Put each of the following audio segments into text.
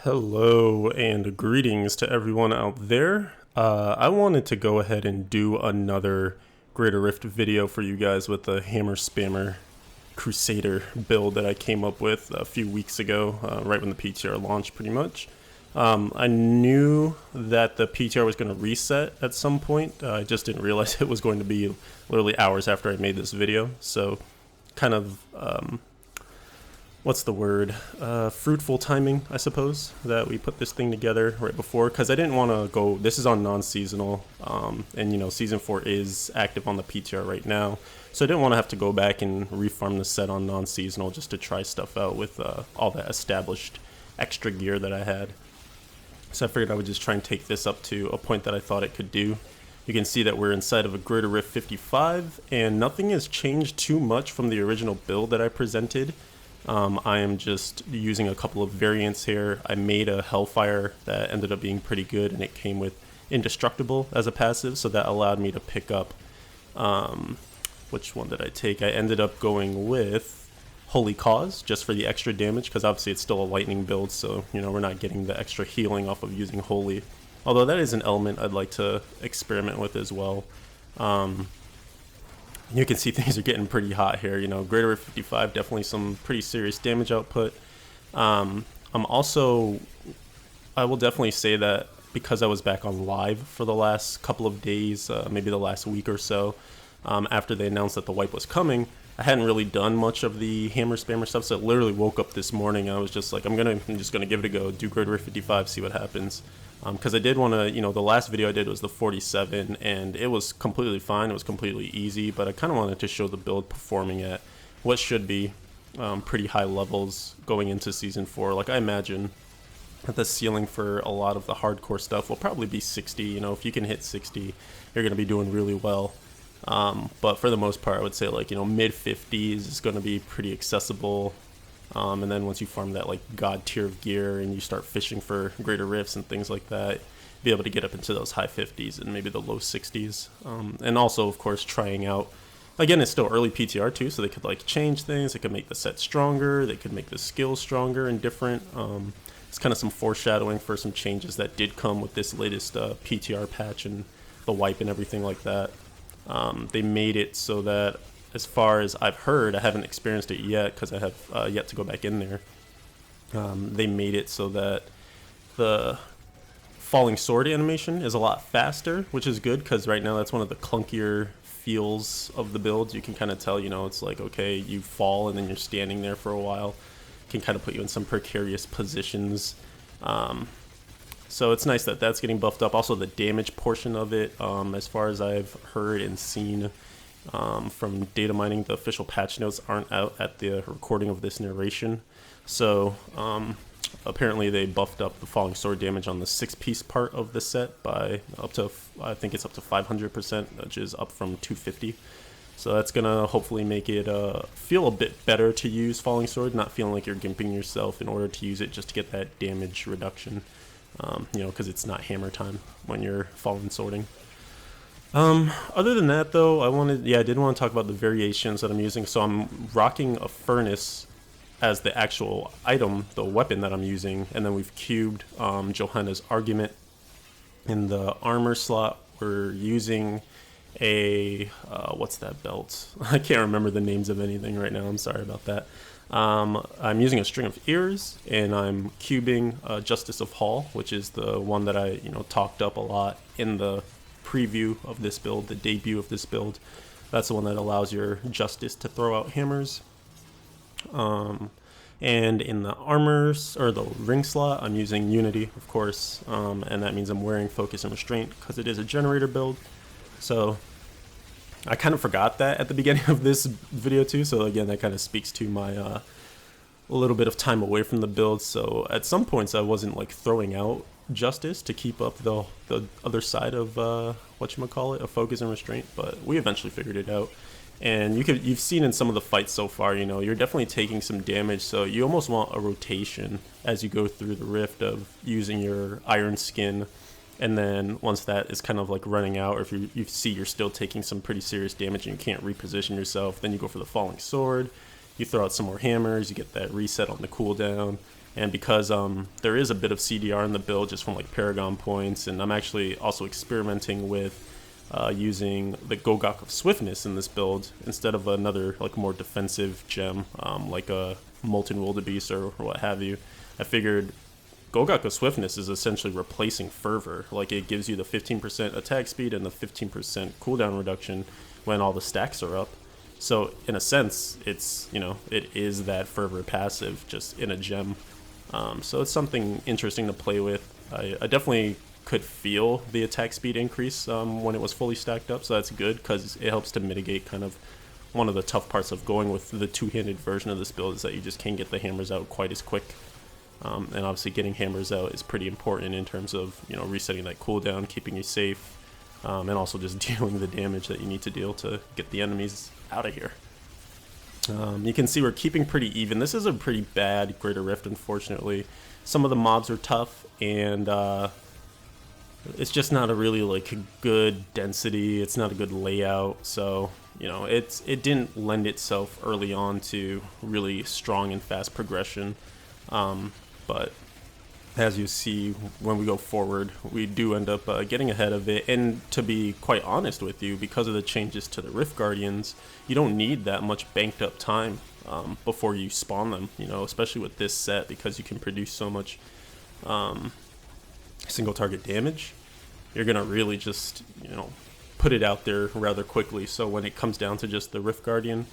Hello and greetings to everyone out there. I wanted to go ahead and do another Greater Rift video for you guys with the Hammer Spammer Crusader build that I came up with a few weeks ago, right when the PTR launched pretty much. I knew that the PTR was going to reset at some point. I just didn't realize it was going to be literally hours after I made this video. So kind of what's the word, fruitful timing, I suppose, that we put this thing together right before, because I didn't want to go, this is on non-seasonal, and you know, Season 4 is active on the PTR right now, so I didn't want to have to go back and refarm the set on non-seasonal just to try stuff out with all that established extra gear that I had. So I figured I would just try and take this up to a point that I thought it could do. You can see that we're inside of a Greater Rift 55, and nothing has changed too much from the original build that I presented. I am just using a couple of variants here. I made a Hellfire that ended up being pretty good, and it came with Indestructible as a passive, so that allowed me to pick up, which one did I take? I ended up going with Holy Cause, just for the extra damage, because obviously it's still a lightning build, so you know, we're not getting the extra healing off of using Holy. Although that is an element I'd like to experiment with as well. You can see things are getting pretty hot here. You know, Greater Rift 55, definitely some pretty serious damage output. I will definitely say that because I was back on live for the last couple of days, maybe the last week or so, after they announced that the wipe was coming, I hadn't really done much of the Hammer Spammer stuff, so I literally woke up this morning and I was just like, I'm just gonna give it a go, do Greater Rift 55, see what happens. Because I did want to, you know, the last video I did was the 47, and it was completely fine, it was completely easy, but I kind of wanted to show the build performing at what should be pretty high levels going into Season 4. Like, I imagine that the ceiling for a lot of the hardcore stuff will probably be 60, you know, if you can hit 60, you're going to be doing really well. But for the most part, I would say, like, you know, mid-50s is going to be pretty accessible. And then once you farm that like god tier of gear and you start fishing for greater rifts and things like that, be able to get up into those high 50s and maybe the low 60s. And also, of course, trying out, again, it's still early PTR too, so they could like change things. They could make the set stronger, they could make the skills stronger and different. It's kind of some foreshadowing for some changes that did come with this latest PTR patch and the wipe and everything like that. They made it so that, as far as I've heard, I haven't experienced it yet because I have yet to go back in there. They made it so that the falling sword animation is a lot faster, which is good because right now that's one of the clunkier feels of the builds. You can kind of tell, you know, it's like, okay, you fall and then you're standing there for a while. It can kind of put you in some precarious positions. So it's nice that that's getting buffed up. Also, the damage portion of it, as far as I've heard and seen, from data mining, the official patch notes aren't out at the recording of this narration, so apparently they buffed up the falling sword damage on the 6-piece part of the set by up to, I think it's up to 500%, which is up from 250. So that's gonna hopefully make it feel a bit better to use falling sword, not feeling like you're gimping yourself in order to use it just to get that damage reduction, you know, because it's not hammer time when you're falling swording. Other than that though, I did want to talk about the variations that I'm using. So I'm rocking a furnace as the actual item, the weapon that I'm using, and then we've cubed Johanna's argument. In the armor slot, we're using a, what's that belt? I can't remember the names of anything right now, I'm sorry about that. I'm using a string of ears, and I'm cubing Justice of Haull, which is the one that I, you know, talked up a lot in the preview of this build, the debut of this build. That's the one that allows your Justice to throw out hammers. And in the armors, or the ring slot, I'm using Unity, of course, and that means I'm wearing Focus and Restraint because it is a generator build. So I kind of forgot that at the beginning of this video too, so again, that kind of speaks to my a little bit of time away from the build. So at some points I wasn't like throwing out Justice to keep up the other side of whatchamacallit, of Focus and Restraint, but we eventually figured it out. And you've seen in some of the fights so far, you know, you're definitely taking some damage, so you almost want a rotation as you go through the rift of using your iron skin, and then once that is kind of like running out, or if you see you're still taking some pretty serious damage and you can't reposition yourself, then you go for the falling sword, you throw out some more hammers, you get that reset on the cooldown, And because there is a bit of CDR in the build just from like Paragon points, and I'm actually also experimenting with using the Gogok of Swiftness in this build instead of another like more defensive gem like a Molten Wildebeest or what have you. I figured Gogok of Swiftness is essentially replacing Fervor. Like, it gives you the 15% attack speed and the 15% cooldown reduction when all the stacks are up. So in a sense, it's, you know, it is that Fervor passive just in a gem. So it's something interesting to play with. I definitely could feel the attack speed increase when it was fully stacked up, so that's good because it helps to mitigate kind of one of the tough parts of going with the two-handed version of this build, is that you just can't get the hammers out quite as quick. And obviously getting hammers out is pretty important in terms of, you know, resetting that cooldown, keeping you safe, and also just dealing the damage that you need to deal to get the enemies out of here. You can see we're keeping pretty even. This is a pretty bad Greater Rift, unfortunately. Some of the mobs are tough, and it's just not a really like good density. It's not a good layout, so you know it didn't lend itself early on to really strong and fast progression. But as you see, when we go forward, we do end up getting ahead of it. And to be quite honest with you, because of the changes to the Rift Guardians, you don't need that much banked up time before you spawn them, you know, especially with this set, because you can produce so much single target damage. You're gonna really just, you know, put it out there rather quickly. So when it comes down to just the Rift Guardian,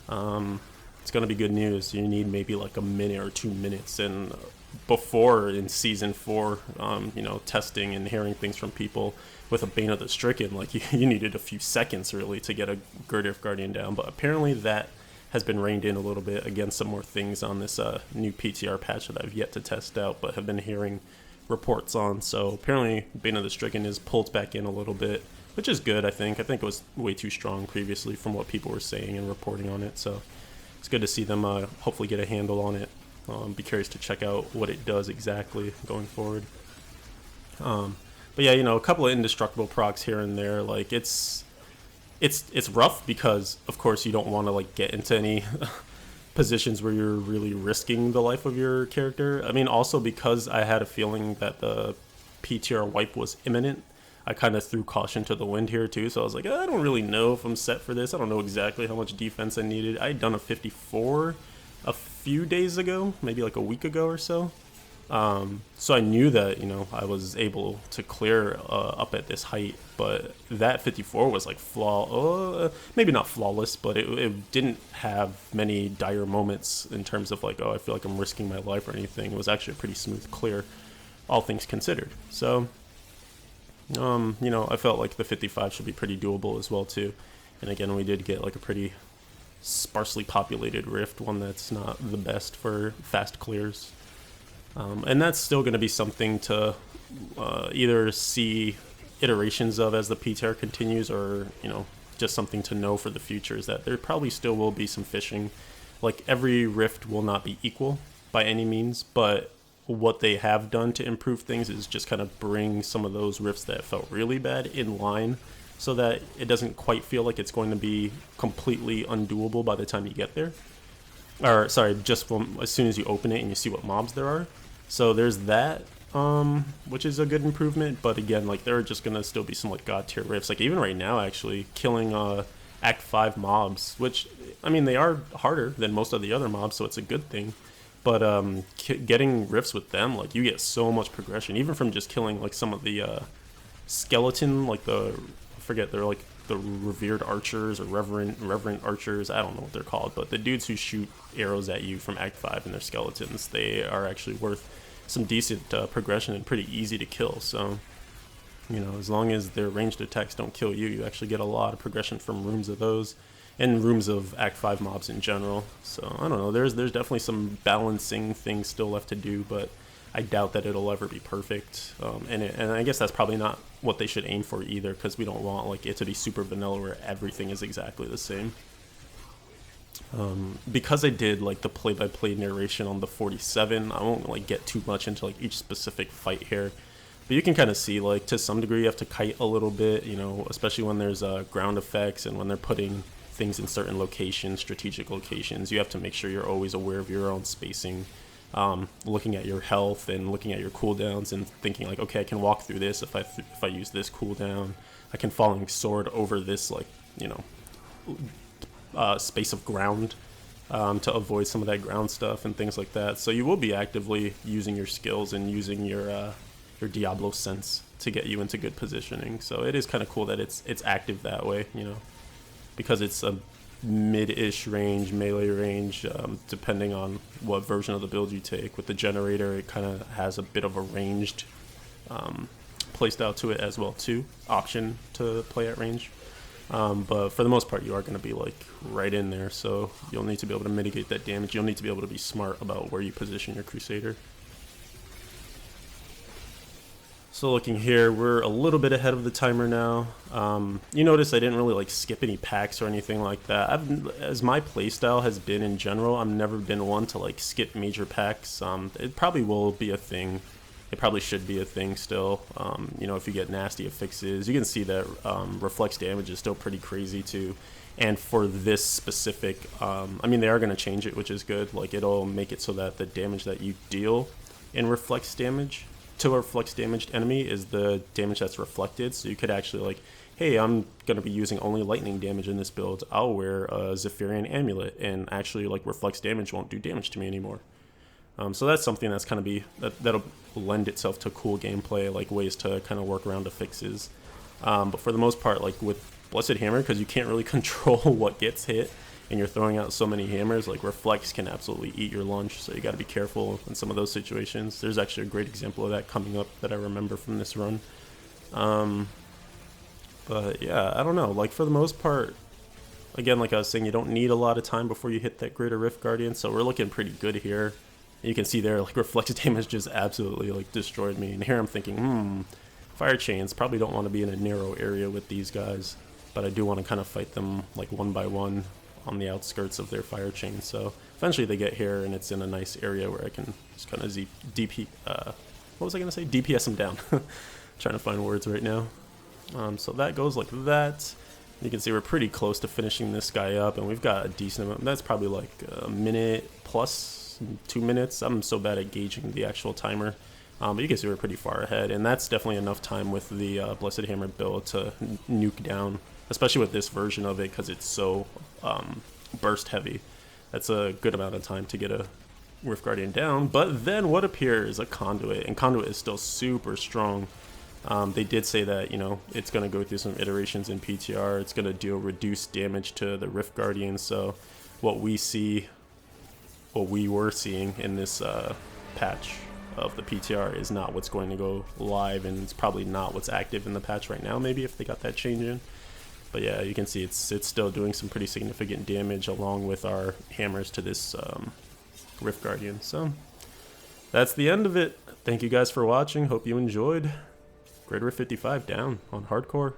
it's gonna be good news. You need maybe like a minute or 2 minutes, and before in season 4, you know, testing and hearing things from people with a Bane of the Stricken, like you needed a few seconds really to get a Rift Guardian down. But apparently that has been reined in a little bit. Again, some more things on this new PTR patch that I've yet to test out, but have been hearing reports on. So apparently Bane of the Stricken is pulled back in a little bit, which is good. I think it was way too strong previously from what people were saying and reporting on it. So it's good to see them hopefully get a handle on it. Be curious to check out what it does exactly going forward. But yeah, you know, a couple of indestructible procs here and there. Like it's rough because of course you don't want to like get into any positions where you're really risking the life of your character. I mean, also because I had a feeling that the PTR wipe was imminent, I kind of threw caution to the wind here too. So I was like, I don't really know if I'm set for this. I don't know exactly how much defense I needed. I had done a 54 a few days ago, maybe like a week ago or so. So I knew that, you know, I was able to clear up at this height, but that 54 was like maybe not flawless, but it didn't have many dire moments in terms of like, oh, I feel like I'm risking my life or anything. It was actually a pretty smooth clear, all things considered. So, you know, I felt like the 55 should be pretty doable as well too. And again, we did get like a pretty sparsely populated rift, one that's not the best for fast clears. And that's still going to be something to either see iterations of as the PTR continues, or, you know, just something to know for the future, is that there probably still will be some fishing. Like, every rift will not be equal by any means, but what they have done to improve things is just kind of bring some of those rifts that felt really bad in line, so that it doesn't quite feel like it's going to be completely undoable by the time you get there. Or, sorry, just from as soon as you open it and you see what mobs there are. So there's that, which is a good improvement. But again, like, there are just going to still be some, like, god tier rifts. Like, even right now, actually, killing Act 5 mobs, which, I mean, they are harder than most of the other mobs, so it's a good thing. But getting rifts with them, like, you get so much progression, even from just killing, like, some of the skeleton, like the, I forget, they're like the revered archers or reverent archers, I don't know what they're called, but the dudes who shoot arrows at you from Act 5 and their skeletons, they are actually worth some decent progression and pretty easy to kill. So, you know, as long as their ranged attacks don't kill you, you actually get a lot of progression from rooms of those and rooms of Act 5 mobs in general. So I don't know, there's definitely some balancing things still left to do, but I doubt that it'll ever be perfect. And I guess that's probably not what they should aim for either, because we don't want like it to be super vanilla where everything is exactly the same. Because I did like the play-by-play narration on the 47, I won't like get too much into like each specific fight here, but you can kind of see, like, to some degree you have to kite a little bit, you know, especially when there's ground effects and when they're putting things in certain locations, strategic locations. You have to make sure you're always aware of your own spacing. looking at your health and looking at your cooldowns and thinking like, okay, I can walk through this if I use this cooldown. I can Falling Sword over this, like, you know, space of ground to avoid some of that ground stuff and things like that. So you will be actively using your skills and using your Diablo sense to get you into good positioning. So it is kind of cool that it's active that way, you know, because it's a mid-ish range, melee range, depending on what version of the build you take. With the generator, it kind of has a bit of a ranged playstyle to it as well too, option to play at range. But for the most part, you are going to be like right in there, so you'll need to be able to mitigate that damage. You'll need to be able to be smart about where you position your Crusader. So looking here, we're a little bit ahead of the timer now. You notice I didn't really like skip any packs or anything like that. As my playstyle has been in general, I've never been one to like skip major packs. It probably will be a thing. It probably should be a thing still. You know, if you get nasty affixes, you can see that reflex damage is still pretty crazy too. And for this specific, I mean, they are going to change it, which is good. Like, it'll make it so that the damage that you deal in reflex damage to a reflex damaged enemy is the damage that's reflected. So you could actually like, hey, I'm going to be using only lightning damage in this build. I'll wear a Zephyrian Amulet, and actually like reflex damage won't do damage to me anymore. So that's something that's kind of that'll lend itself to cool gameplay, like ways to kind of work around affixes. But for the most part, like with Blessed Hammer, because you can't really control what gets hit, and you're throwing out so many hammers, like reflex can absolutely eat your lunch, so you got to be careful in some of those situations. There's actually a great example of that coming up that I remember from this run. But yeah, I don't know, like for the most part, again, like I was saying, you don't need a lot of time before you hit that Greater Rift Guardian, so we're looking pretty good here. You can see there, like, reflex damage just absolutely like destroyed me, and here I'm thinking, fire chains, probably don't want to be in a narrow area with these guys, but I do want to kind of fight them like one by one on the outskirts of their fire chain. So eventually they get here and it's in a nice area where I can just kind of DP, what was I going to say? DPS them down. Trying to find words right now. So that goes like that. You can see we're pretty close to finishing this guy up, and we've got a decent amount. That's probably like a minute plus, 2 minutes. I'm so bad at gauging the actual timer. But you can see we're pretty far ahead, and that's definitely enough time with the Blessed Hammer build to nuke down, especially with this version of it, because it's so burst heavy. That's a good amount of time to get a Rift Guardian down. But then what appears? A Conduit, and Conduit is still super strong. They did say that, you know, it's going to go through some iterations in PTR. It's going to deal reduced damage to the Rift Guardian. So what we were seeing in this patch of the PTR is not what's going to go live, and it's probably not what's active in the patch right now, maybe, if they got that change in. But yeah, you can see it's still doing some pretty significant damage along with our hammers to this Rift Guardian. So that's the end of it. Thank you guys for watching. Hope you enjoyed. Greater Rift 55 down on hardcore.